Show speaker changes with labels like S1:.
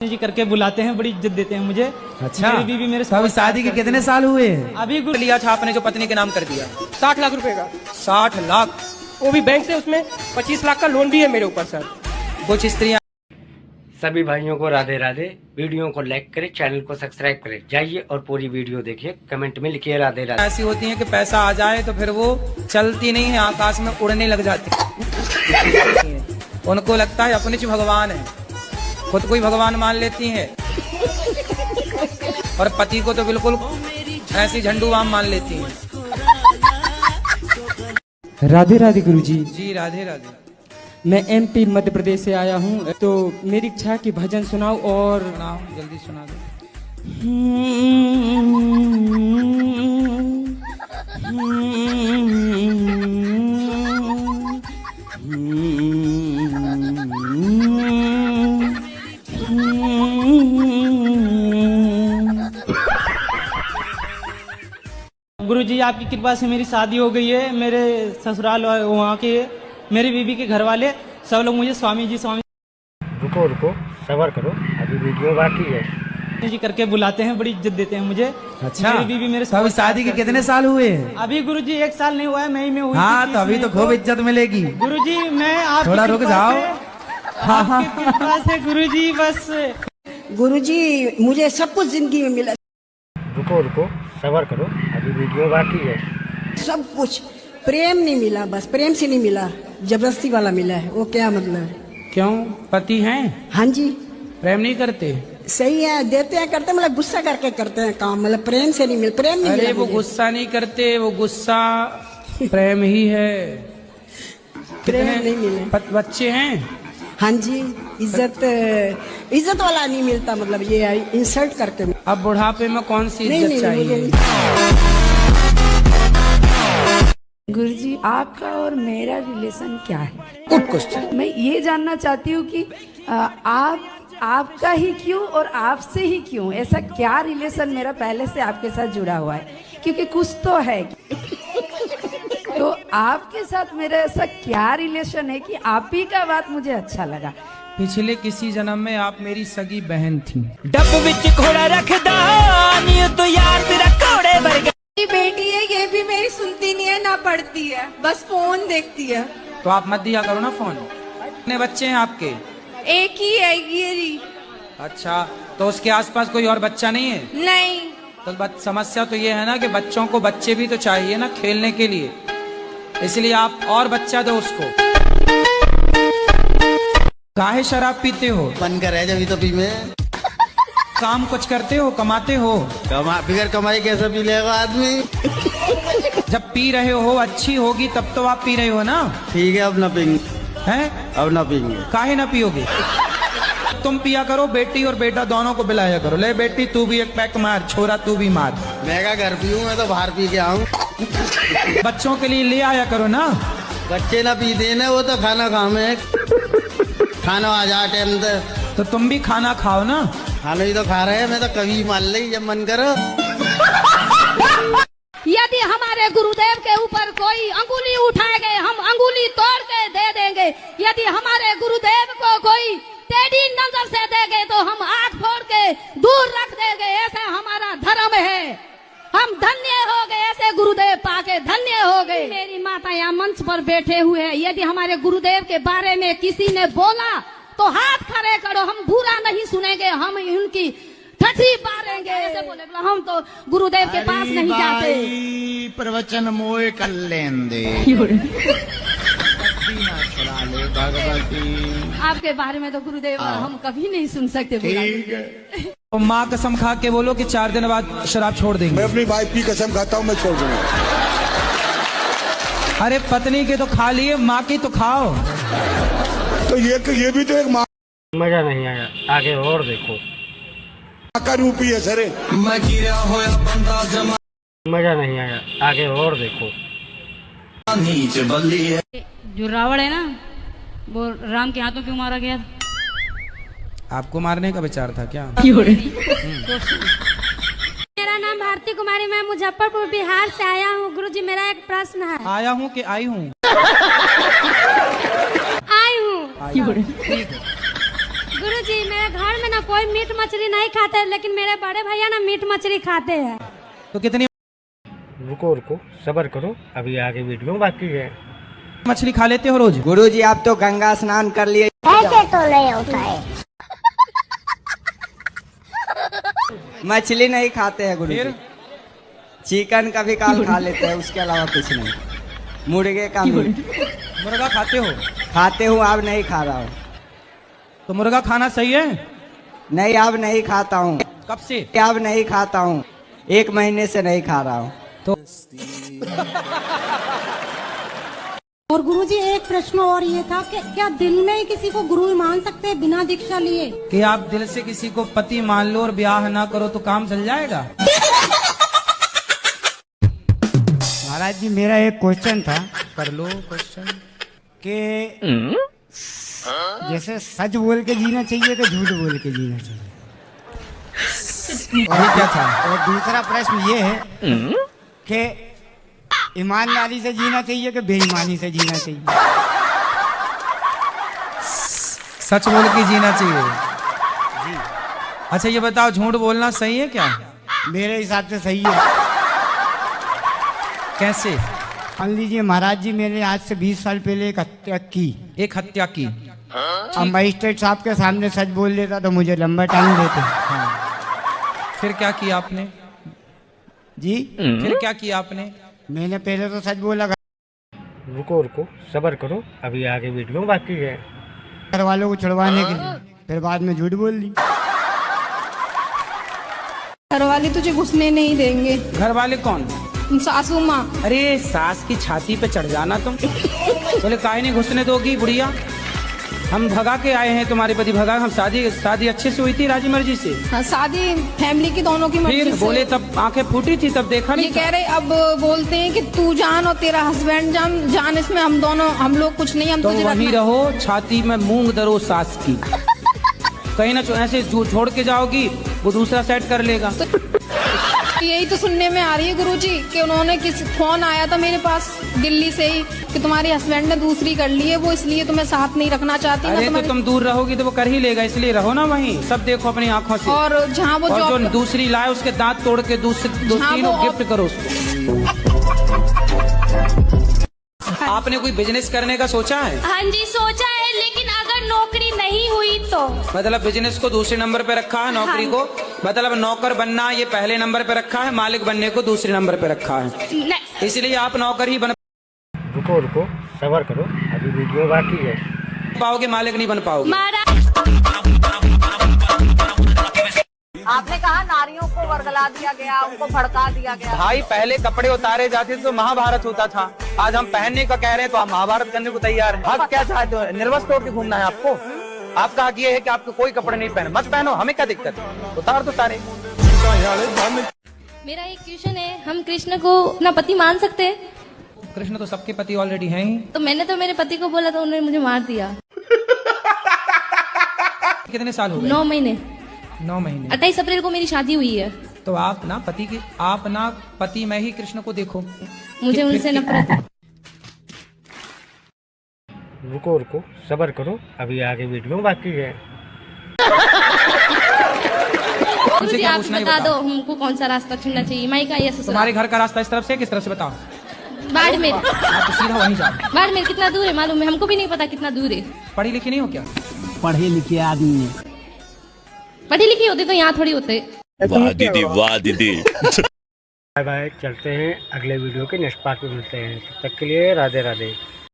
S1: जी करके बुलाते हैं, बड़ी इज्जत देते हैं मुझे।
S2: अच्छा,
S1: मेरी बीवी मेरे
S2: अभी शादी के कितने साल हुए हैं?
S1: अभी
S3: लिया था आपने जो पत्नी के नाम कर दिया
S4: 60 लाख रुपए का,
S3: 60 लाख।
S4: वो भी बैंक से। उसमें 25 लाख का लोन भी है मेरे ऊपर सर।
S3: कुछ स्त्रियां।
S5: सभी भाइयों को राधे राधे। वीडियो को लाइक करें, चैनल को सब्सक्राइब करें, जाइए और पूरी वीडियो देखिए, कमेंट में लिखिए राधे राधे।
S3: ऐसी होती हैं कि पैसा आ जाए तो फिर वो चलती नहीं है, आकाश में उड़ने लग जाती उनको लगता है अपने भगवान है, खुद को ही भगवान मान लेती हैं और पति को तो बिल्कुल ऐसी झंडू बाम मान लेती हैं।
S6: राधे राधे गुरुजी।
S3: जी राधे राधे।
S6: मैं MP मध्य प्रदेश से आया हूँ, तो मेरी इच्छा है कि भजन सुनाओ और
S3: सुनाओ, जल्दी सुना दो।
S1: गुरुजी आपकी कृपा से मेरी शादी हो गई है। मेरे ससुराल वहाँ के मेरी बीवी के घर वाले सब लोग मुझे स्वामी जी
S5: रुको रुको, सबर करो, अभी वीडियो बाकी है।
S1: जी करके बुलाते हैं, बड़ी इज्जत देते हैं मुझे।
S2: अच्छा,
S1: मेरी बीवी मेरे
S2: अभी शादी के कितने साल हुए हैं?
S1: अभी गुरुजी 1 साल नहीं हुआ है, मई में हुई।
S2: हाँ, तो अभी तो खूब इज्जत मिलेगी।
S1: गुरुजी मैं आप
S2: थोड़ा रुक जाओ।
S1: आपकी कृपा से गुरुजी बस।
S7: गुरुजी मुझे सब कुछ जिंदगी में मिला,
S5: रुको रुको, सबर करो, अभी वीडियो बाकी है।
S7: सब कुछ। प्रेम नहीं मिला, बस प्रेम से नहीं मिला, जबरदस्ती वाला मिला है। वो क्या मतलब है?
S3: क्यों, पति हैं?
S7: हाँ जी।
S3: प्रेम नहीं करते?
S7: सही है, देते हैं करते हैं, मतलब गुस्सा करके करते हैं काम, मतलब प्रेम से नहीं मिल, प्रेम नहीं
S3: अरे
S7: मिला
S3: वो
S7: मुझे।
S3: गुस्सा नहीं करते, वो गुस्सा प्रेम ही है।
S7: प्रेम नहीं मिले।
S3: बच्चे हैं?
S7: हाँ जी। इज्जत वाला नहीं मिलता, मतलब ये इंसल्ट करके।
S3: अब बुढ़ापे में कौन सी
S7: नहीं
S3: इज्जत
S7: नहीं, मुझे
S3: चाहिए?
S7: नहीं।
S8: गुरुजी आपका और मेरा रिलेशन क्या है? Good question. मैं ये जानना चाहती हूँ कि आपका ही क्यों और आपसे ही क्यों, ऐसा क्या रिलेशन मेरा पहले से आपके साथ जुड़ा हुआ है? क्योंकि कुछ तो है। तो आपके साथ मेरा ऐसा क्या रिलेशन है कि आप ही का बात मुझे अच्छा लगा?
S3: पिछले किसी जन्म में आप मेरी सगी बहन थी।
S1: डब विच घोड़ा रखदा नी तो यार तेरा कोड़े वर्गा।
S8: बेटी है, ये भी मेरी सुनती नहीं है ना पढ़ती है, बस फोन देखती है।
S3: तो आप मत दिया करो ना फोन। कितने बच्चे हैं आपके?
S8: एक ही है गिरी।
S3: अच्छा, तो उसके आसपास कोई और बच्चा नहीं है?
S8: नहीं।
S3: तो समस्या तो ये है ना कि बच्चों को बच्चे भी तो चाहिए ना खेलने के लिए, इसलिए आप और बच्चा दो उसको। काहे शराब पीते हो?
S9: मन कर है जब तो पी में।
S3: काम कुछ करते हो, कमाते हो?
S9: बिगर कमाई कैसे पी लेगा आदमी?
S3: जब पी रहे हो अच्छी होगी तब तो आप पी रहे हो ना।
S9: ठीक है, अब ना पिएंगे।
S3: हैं?
S9: अब ना पिएंगे।
S3: काहे ना पियोगे? तुम पिया करो, बेटी और बेटा दोनों को पिलाया करो। ले बेटी तू भी एक पैक मार, छोरा तू भी मार।
S9: मैं क्या घर पीऊँ, मैं तो बाहर पी के आऊँ।
S3: बच्चों के लिए ले आया करो ना।
S9: बच्चे ना पीते ना, वो तो खाना खामे। खाना आ जा टाइम
S3: तो तुम भी खाना खाओ ना।
S9: खाना ही तो खा रहे हैं, मैं तो कभी मान ली जब मन करो।
S8: यदि हमारे गुरुदेव के ऊपर कोई अंगुली उठाएंगे, हम अंगुली तोड़ के दे देंगे। यदि हमारे गुरुदेव को कोई टेढ़ी नजर से देंगे तो हम आंख फोड़ के दूर रख देंगे। ऐसा हमारा धर्म है। हम धन्य हो गए, ऐसे गुरुदेव पाके धन्य हो गए। मेरी माता यहाँ मंच पर बैठे हुए हैं, यदि हमारे गुरुदेव के बारे में किसी ने बोला तो हाथ खड़े करो, हम बुरा नहीं सुनेंगे, हम उनकी ठठी पारेंगे। ऐसे बोले, हम तो गुरुदेव के पास नहीं जाते।
S9: प्रवचन मोए कर लेंदे।
S8: आपके बारे में तो गुरुदेव हम कभी नहीं सुन सकते।
S3: तो माँ कसम खा के बोलो कि 4 दिन बाद शराब छोड़ देंगे।
S10: मैं अपनी वाइफ की कसम खाता हूँ, मैं छोड़ दूंगा।
S3: अरे पत्नी के तो खा लिए, माँ की तो खाओ।
S10: तो ये भी तो एक माँ
S5: मजा नहीं आया, आगे और देखो।
S10: का रूप ही है सर।
S5: मजा नहीं आया, आगे और देखो।
S8: जो रावण है ना, वो राम के हाथों क्यों मारा गया?
S3: आपको मारने का विचार था क्या?
S8: मेरा नाम भारती कुमारी, मैं मुजफ्फरपुर बिहार से आया हूँ। गुरुजी मेरा एक प्रश्न है।
S3: आया हूँ कि आई हूँ?
S8: आई हूँ।
S3: ठीक है।
S8: गुरुजी मेरे घर में ना ना कोई मीट मछली नहीं खाते, लेकिन मेरे बड़े भैया ना मीट मछली खाते हैं।
S2: तो कितनी
S5: रुको सबर करो, अभी आगे वीडियो बाकी है।
S2: मछली खा लेते हो रोज?
S6: गुरुजी आप तो गंगा स्नान कर लिए।
S8: ऐसे तो नहीं होता है।
S6: मछली नहीं खाते हैं गुरुजी, चिकन कभी काल खा लेते हैं, उसके अलावा कुछ नहीं। मुर्गे का मीट
S2: मुर्गा खाते हो?
S6: खाते हूँ, अब नहीं खा रहा हूँ।
S2: तो मुर्गा खाना सही है?
S6: नहीं, अब नहीं खाता हूँ।
S2: कब से?
S6: अब नहीं खाता हूँ, 1 महीने से नहीं खा रहा हूँ।
S8: और गुरुजी एक प्रश्न और ये था कि क्या दिल में ही किसी को गुरु मान सकते हैं बिना दीक्षा लिए?
S2: कि आप दिल से किसी को पति मान लो और ब्याह ना करो तो काम चल जाएगा?
S6: महाराज जी मेरा एक क्वेश्चन था।
S2: कर लो क्वेश्चन।
S6: कि जैसे सच बोल के जीना चाहिए कि झूठ बोल के जीना चाहिए?
S2: और ये क्या था?
S6: और दूसरा प्रश्न ये है कि ईमानदारी से जीना चाहिए कि बेईमानी से जीना चाहिए?
S2: सच बोल के जीना चाहिए जी। अच्छा ये बताओ, झूठ बोलना सही है क्या?
S6: मेरे हिसाब से सही है।
S2: कैसे?
S6: मान लीजिए महाराज जी, मैंने आज से 20 साल पहले एक हत्या की।
S2: एक हत्या की?
S6: अब मजिस्ट्रेट साहब के सामने सच बोल देता तो मुझे लंबा टाइम देते।
S2: फिर क्या किया आपने
S6: जी?
S2: फिर क्या किया आपने?
S6: मैंने पहले तो सच बोला,
S5: रुको सबर करो, अभी आगे वीडियो बाकी है।
S6: घर वालों को छुड़वाने के लिए, फिर बाद में झूठ बोल दी।
S8: घर वाले तुझे घुसने नहीं देंगे।
S2: घर वाले कौन?
S8: सासू माँ।
S2: अरे सास की छाती पे चढ़ जाना तुम। बोले काहे नहीं घुसने दोगी बुढ़िया? हम भगा के आए हैं, तुम्हारे पति भगा। हम शादी अच्छे से हुई थी राजी मर्जी से।
S8: हाँ, शादी फैमिली की दोनों की मर्जी
S2: फिर
S8: से।
S2: बोले तब आंखें फूटी थी, तब देखा नहीं?
S8: ये कह रहे अब बोलते हैं कि तू जान और तेरा हस्बैंड जान, इसमें हम लोग कुछ नहीं। हम
S2: तो
S8: तुझे
S2: वहीं रहो, छाती में मूंग दरो सास की। कहीं ना ऐसे छोड़ के जाओगी, वो दूसरा सेट कर लेगा।
S8: यही तो सुनने में आ रही है गुरुजी कि उन्होंने फोन आया था मेरे पास दिल्ली से ही कि तुम्हारे हस्बैंड ने दूसरी कर ली है, वो इसलिए तुम्हें साथ नहीं रखना चाहती।
S2: अरे तो तुम दूर रहोगी तो वो कर ही लेगा, इसलिए रहो ना वहीं, सब देखो अपनी आंखों से।
S8: और जहाँ वो
S2: जो दूसरी लाए उसके दांत तोड़ के तीनों गिफ्ट करो उसको। आपने कोई बिजनेस करने का सोचा है?
S8: हाँ जी सोचा है, लेकिन अगर नौकरी नहीं हुई तो?
S3: मतलब बिजनेस को दूसरे नंबर पे रखा है, नौकरी को मतलब नौकर बनना ये पहले नंबर पे रखा है, मालिक बनने को दूसरे नंबर पे रखा है, इसलिए आप नौकर ही बन
S5: रुको सबर करो, अभी वीडियो बाकी है।
S3: पाओगे, मालिक नहीं बन पाओगे।
S11: आपने कहा नारियों को वर्गला दिया गया, उनको भड़का दिया गया।
S3: भाई पहले कपड़े उतारे जाते थे तो महाभारत होता था, आज हम पहनने का कह रहे हैं तो आप महाभारत करने को तैयार हैं। हक क्या चाहते हो? निर्वस्त्र होकर घूमना है आपको? आपका हक ये है कि आपको कोई कपड़े नहीं पहने, मत पहनो, हमें क्या दिक्कत है, उतार दो सारे।
S8: मेरा एक क्वेश्चन है, हम कृष्ण को अपना पति मान सकते हैं?
S2: कृष्ण तो सबके पति ऑलरेडी हैं ही।
S8: तो मैंने तो मेरे पति को बोला तो उन्होंने मुझे मार दिया।
S2: कितने साल हो गए?
S8: 9 महीने।
S2: 9 महीने।
S8: 28 अप्रैल को मेरी शादी हुई है।
S2: तो आप ना पति में ही कृष्ण को देखो।
S8: मुझे उनसे नफरत है।
S5: रुको सबर करो, अभी आगे वीडियो बाकी है।
S8: गुरुजी आप बता दो हमको कौन सा रास्ता चुनना चाहिए, माई का या ससुराल?
S2: तुम्हारे घर का रास्ता इस तरफ से किस तरफ से बताओ?
S8: बाड़मेर।
S2: आप तो सीधा वहीं जाओ।
S8: बाड़मेर कितना दूर है मालूम है? हमको भी नहीं पता कितना दूर है।
S2: पढ़ी लिखी नहीं हो क्या?
S6: पढ़े लिखे आदमी है।
S8: पढ़ी लिखी होती तो यहाँ थोड़ी होते।
S10: वाह दीदी वाह दीदी।
S5: बाय बाय, चलते हैं अगले वीडियो के नेक्स्ट पार्ट में मिलते हैं, तब तक के लिए राधे राधे।